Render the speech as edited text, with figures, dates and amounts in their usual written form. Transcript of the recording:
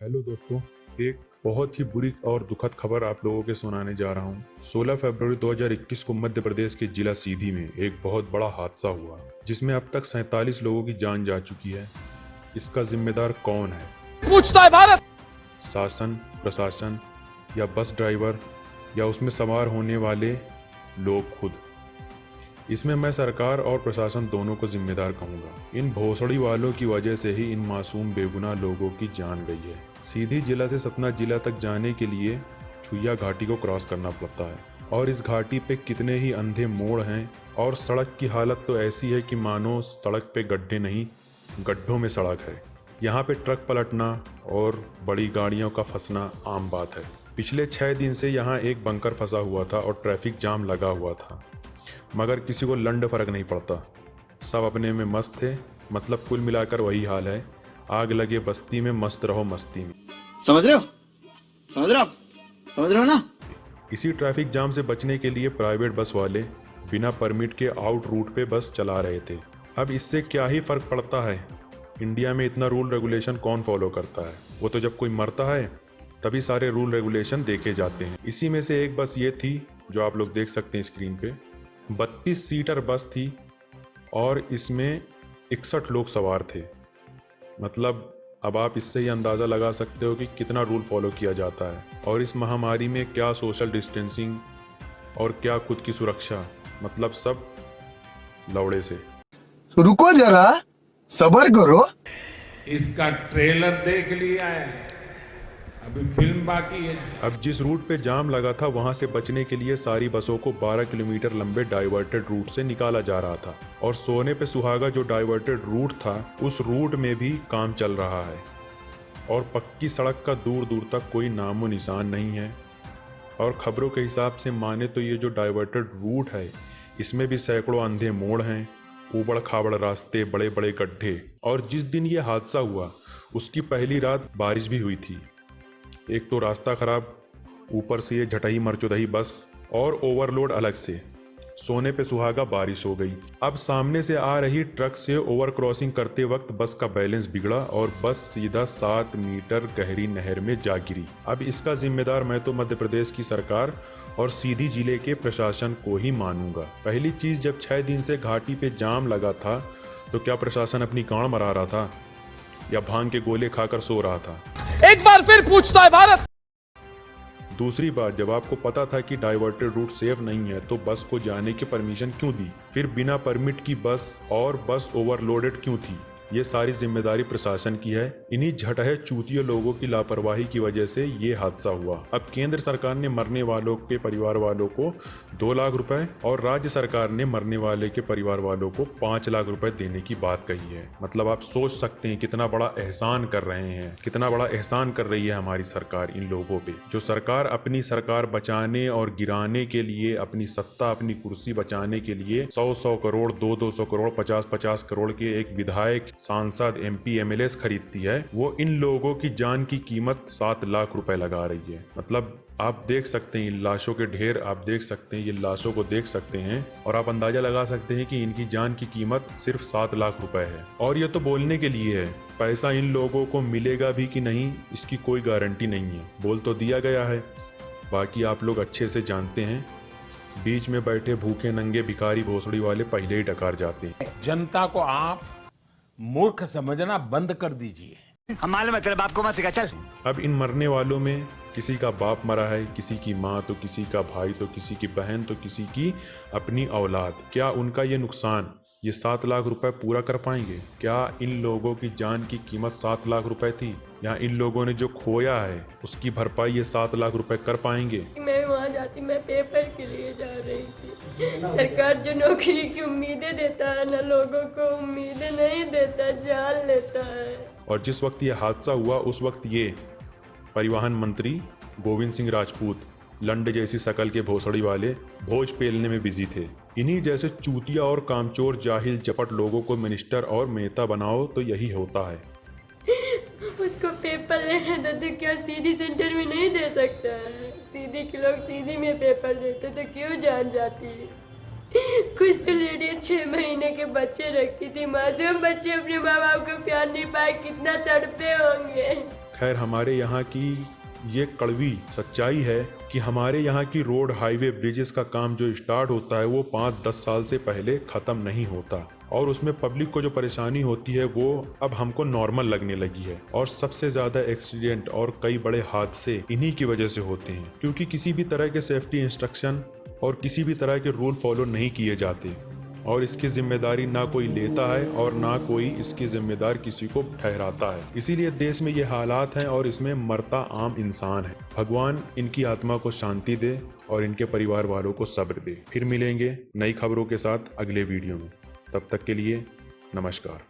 Hello दोस्तों, एक बहुत ही बुरी और दुखद खबर आप लोगों के सुनाने जा रहा हूँ। 16 फरवरी 2021 को मध्य प्रदेश के जिला सीधी में एक बहुत बड़ा हादसा हुआ जिसमें अब तक 47 लोगों की जान जा चुकी है। इसका जिम्मेदार कौन है? पूछता है भारत। शासन, प्रशासन या बस ड्राइवर या उसमें सवार होने वाले लोग खुद? इसमें मैं सरकार और प्रशासन दोनों को जिम्मेदार कहूँगा। इन भोसड़ी वालों की वजह से ही इन मासूम बेगुनाह लोगों की जान गई है। सीधी जिला से सतना जिला तक जाने के लिए छुइया घाटी को क्रॉस करना पड़ता है और इस घाटी पे कितने ही अंधे मोड़ हैं और सड़क की हालत तो ऐसी है कि मानो सड़क पे गड्ढे नहीं, गड्ढों में सड़क है। यहाँ पे ट्रक पलटना और बड़ी गाड़ियों का फंसना आम बात है। पिछले 6 दिन से यहाँ एक बंकर फंसा हुआ था और ट्रैफिक जाम लगा हुआ था, मगर किसी को लंड फर्क नहीं पड़ता। सब अपने में मस्त थे। मतलब कुल मिलाकर वही हाल है, आग लगे बस्ती में मस्त रहो मस्ती में। समझ रहे हो? समझ रहे हो ना? इसी ट्रैफिक जाम से बचने के लिए प्राइवेट बस वाले बिना परमिट के आउट रूट पे बस चला रहे थे। अब इससे क्या ही फर्क पड़ता है? इंडिया में इतना रूल रेगुलेशन कौन फॉलो करता है? वो तो जब कोई मरता है तभी सारे रूल रेगुलेशन देखे जाते हैं। इसी में से एक बस ये थी जो आप लोग देख सकते हैं स्क्रीन पे। 32 सीटर बस थी और इसमें 61 लोग सवार थे। मतलब अब आप इससे ही अंदाज़ा लगा सकते हो कि कितना रूल फॉलो किया जाता है और इस महामारी में क्या सोशल डिस्टेंसिंग और क्या खुद की सुरक्षा। मतलब सब लौड़े से। रुको जरा, सबर करो। इसका ट्रेलर देख लिया है, अभी फिल्म बाकी है। अब जिस रूट पे जाम लगा था वहां से बचने के लिए सारी बसों को 12 किलोमीटर लंबे डाइवर्टेड रूट से निकाला जा रहा था और सोने पे सुहागा जो डाइवर्टेड रूट था उस रूट में भी काम चल रहा है और पक्की सड़क का दूर दूर तक कोई नामो निशान नहीं है। और खबरों के हिसाब से माने तो ये जो डाइवर्टेड रूट है इसमें भी सैकड़ों अंधे मोड़ हैं, ऊबड़ खाबड़ रास्ते, बड़े बड़े गड्ढे। और जिस दिन ये हादसा हुआ उसकी पहली रात बारिश भी हुई थी। एक तो रास्ता खराब, ऊपर से ये झटही मरचुदही बस और ओवरलोड अलग से। सोने पे सुहागा बारिश हो गई। अब सामने से आ रही ट्रक से ओवर क्रॉसिंग करते वक्त बस का बैलेंस बिगड़ा और बस सीधा 7 मीटर गहरी नहर में जा गिरी। अब इसका जिम्मेदार मैं तो मध्य प्रदेश की सरकार और सीधी जिले के प्रशासन को ही मानूंगा। पहली चीज, जब 6 दिन से घाटी पे जाम लगा था तो क्या प्रशासन अपनी गांड मरा रहा था या भांग के गोले खाकर सो रहा था? एक बार फिर पूछता है भारत। दूसरी बात, जब आपको पता था कि डाइवर्टेड रूट सेफ नहीं है तो बस को जाने की परमिशन क्यों दी? फिर बिना परमिट की बस और बस ओवरलोडेड क्यों थी? ये सारी जिम्मेदारी प्रशासन की है। इन्हीं झटहे चूतिए लोगों की लापरवाही की वजह से ये हादसा हुआ। अब केंद्र सरकार ने मरने वालों के परिवार वालों को 2 लाख रुपए और राज्य सरकार ने मरने वाले के परिवार वालों को 5 लाख रुपए देने की बात कही है। मतलब आप सोच सकते हैं कितना बड़ा एहसान कर रहे हैं, कितना बड़ा एहसान कर रही है हमारी सरकार इन लोगों पे। जो सरकार अपनी सरकार बचाने और गिराने के लिए, अपनी सत्ता, अपनी कुर्सी बचाने के लिए 100-100 करोड़, 200-200 करोड़, 50-50 करोड़ के एक विधायक, सांसद, MP, MLAs खरीदती है, वो इन लोगों की जान की कीमत 7 लाख रुपए लगा रही है। मतलब आप देख सकते हैं इन लाशों के ढेर, आप देख सकते हैं ये लाशों को देख सकते हैं और आप अंदाजा लगा सकते हैं कि इनकी जान की कीमत सिर्फ 7 लाख रुपए है। और ये तो बोलने के लिए है, पैसा इन लोगों को मिलेगा भी कि नहीं इसकी कोई गारंटी नहीं है। बोल तो दिया गया है, बाकी आप लोग अच्छे से जानते हैं बीच में बैठे भूखे नंगे भिखारी भोसड़ी वाले पहले ही डकार जाते हैं। जनता को आप मूर्ख समझना बंद कर दीजिए। हम मालूम है तेरे बाप को मत सिखा, चल। अब इन मरने वालों में किसी का बाप मरा है, किसी की माँ, तो किसी का भाई, तो किसी की बहन, तो किसी की अपनी औलाद। क्या उनका ये नुकसान ये 7 लाख रुपए पूरा कर पाएंगे? क्या इन लोगों की जान की कीमत 7 लाख रुपए थी? या इन लोगों ने जो खोया है उसकी भरपाई ये 7 लाख रुपए कर पाएंगे? मैं वहाँ जाती, मैं पेपर के लिए जा रही थी। सरकार जो नौकरी की उम्मीदें देता है ना, लोगों को उम्मीदें नहीं देता, जान लेता है। और जिस वक्त ये हादसा हुआ उस वक्त ये परिवहन मंत्री गोविंद सिंह राजपूत लंड जैसी शकल के भोसड़ी वाले भोज पेलने में बिजी थे। इन्हीं जैसे चूतिया और कामचोर जाहिल चपट लोगों को मिनिस्टर और नेता बनाओ तो यही होता है। उसको पेपर लेना था तो क्या सीधी सेंटर में नहीं दे सकता है? सीधी के लोग सीधी में पेपर देते तो क्यों जान जाती है? कुछ तो लेडी 6 महीने के बच्चे रखती थी, मासूम बच्चे अपने माँ बाप को प्यार नहीं पाए, कितना तड़पे होंगे। खैर, हमारे यहाँ की ये कड़वी सच्चाई है कि हमारे यहाँ की रोड, हाईवे, ब्रिजेस का काम जो स्टार्ट होता है वो 5-10 साल से पहले ख़त्म नहीं होता, और उसमें पब्लिक को जो परेशानी होती है वो अब हमको नॉर्मल लगने लगी है। और सबसे ज़्यादा एक्सीडेंट और कई बड़े हादसे इन्हीं की वजह से होते हैं, क्योंकि किसी भी तरह के सेफ्टी इंस्ट्रक्शन और किसी भी तरह के रूल फॉलो नहीं किए जाते, और इसकी जिम्मेदारी ना कोई लेता है और ना कोई इसकी जिम्मेदार किसी को ठहराता है। इसीलिए देश में ये हालात हैं और इसमें मरता आम इंसान है। भगवान इनकी आत्मा को शांति दे और इनके परिवार वालों को सब्र दे। फिर मिलेंगे नई खबरों के साथ अगले वीडियो में। तब तक के लिए नमस्कार।